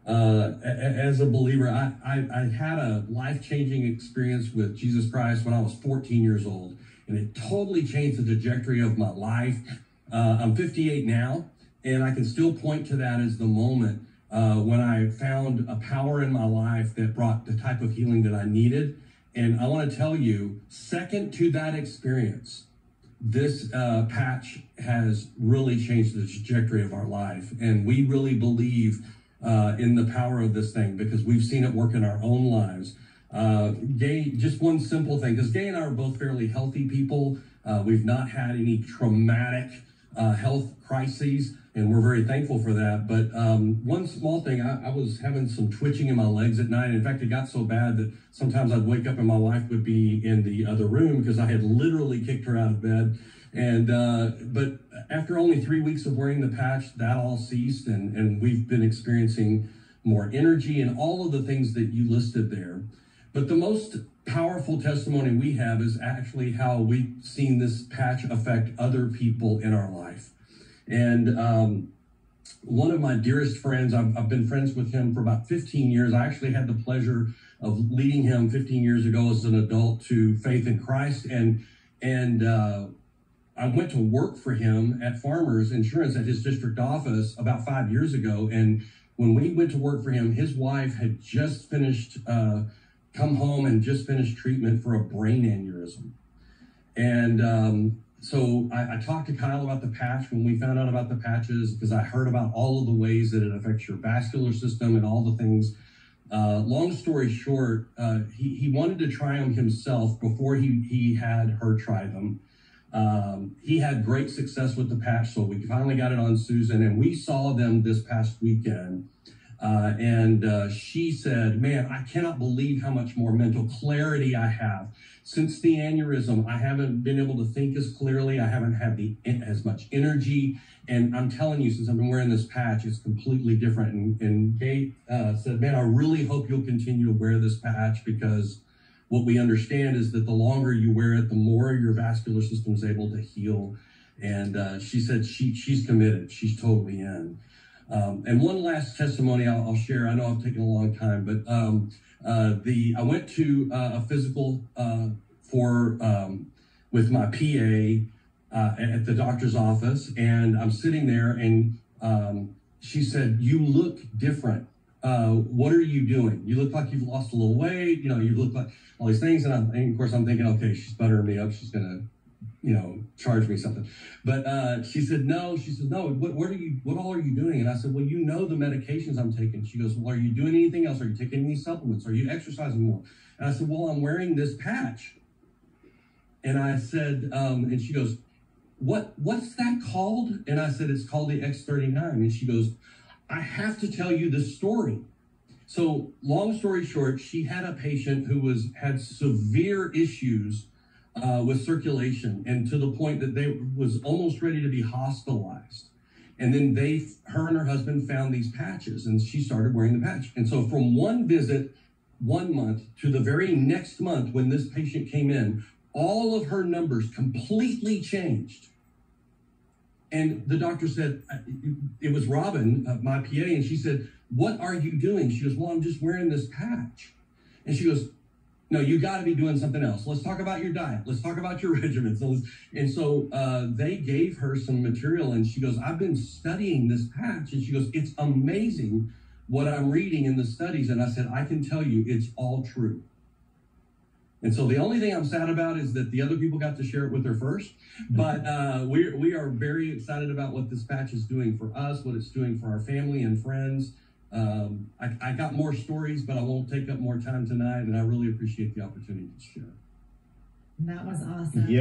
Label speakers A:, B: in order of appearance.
A: as a believer, I had a life-changing experience with Jesus Christ when I was 14 years old, and it totally changed the trajectory of my life. I'm 58 now, and I can still point to that as the moment when I found a power in my life that brought the type of healing that I needed. And I want to tell you, second to that experience, this patch has really changed the trajectory of our life. And we really believe in the power of this thing because we've seen it work in our own lives. Gay, just one simple thing, because Gay and I are both fairly healthy people. We've not had any traumatic health crises, and we're very thankful for that. But one small thing, I was having some twitching in my legs at night. In fact, it got so bad that sometimes I'd wake up and my wife would be in the other room because I had literally kicked her out of bed. And but after only 3 weeks of wearing the patch, that all ceased, and we've been experiencing more energy and all of the things that you listed there. But the most powerful testimony we have is actually how we've seen this patch affect other people in our life. And one of my dearest friends, I've been friends with him for about 15 years. I actually had the pleasure of leading him 15 years ago as an adult to faith in Christ. And I went to work for him at Farmers Insurance at his district office about 5 years ago. And when we went to work for him, his wife had just finished, come home and just finished treatment for a brain aneurysm. And so I talked to Kyle about the patch when we found out about the patches, because I heard about all of the ways that it affects your vascular system and all the things. Long story short, he wanted to try them himself before he had her try them. He had great success with the patch, so we finally got it on Susan, and we saw them this past weekend. And she said, man, I cannot believe how much more mental clarity I have. Since the aneurysm, I haven't been able to think as clearly. I haven't had as much energy. And I'm telling you, since I've been wearing this patch, it's completely different. And Kate said, man, I really hope you'll continue to wear this patch, because what we understand is that the longer you wear it, the more your vascular system is able to heal. And she said she's committed. She's totally in. And one last testimony I'll share. I know I've taken a long time, but I went to a physical with my PA at the doctor's office, and I'm sitting there, and she said, "You look different. What are you doing? You look like you've lost a little weight. You know, you look like all these things." And of course, I'm thinking, okay, she's buttering me up. She's gonna, charge me something. But she said, no. She said, no. What all are you doing? And I said, well, the medications I'm taking. She goes, well, are you doing anything else? Are you taking any supplements? Are you exercising more? And I said, well, I'm wearing this patch. And I said, and she goes, what's that called? And I said, it's called the X39. And she goes, I have to tell you this story. So long story short, she had a patient who had severe issues with circulation, and to the point that they was almost ready to be hospitalized. And then her and her husband found these patches, and she started wearing the patch. And so from one visit, 1 month, to the very next month when this patient came in, all of her numbers completely changed. And the doctor said, it was Robin, my PA, and she said, what are you doing? She goes, well, I'm just wearing this patch. And she goes, no, you got to be doing something else. Let's talk about your diet. Let's talk about your regimen. And so they gave her some material, and she goes, I've been studying this patch. And she goes, it's amazing what I'm reading in the studies. And I said, I can tell you it's all true. And so the only thing I'm sad about is that the other people got to share it with her first. But we are very excited about what this patch is doing for us, what it's doing for our family and friends. I got more stories, but I won't take up more time tonight, and I really appreciate the opportunity to share.
B: That was awesome.
C: Yeah.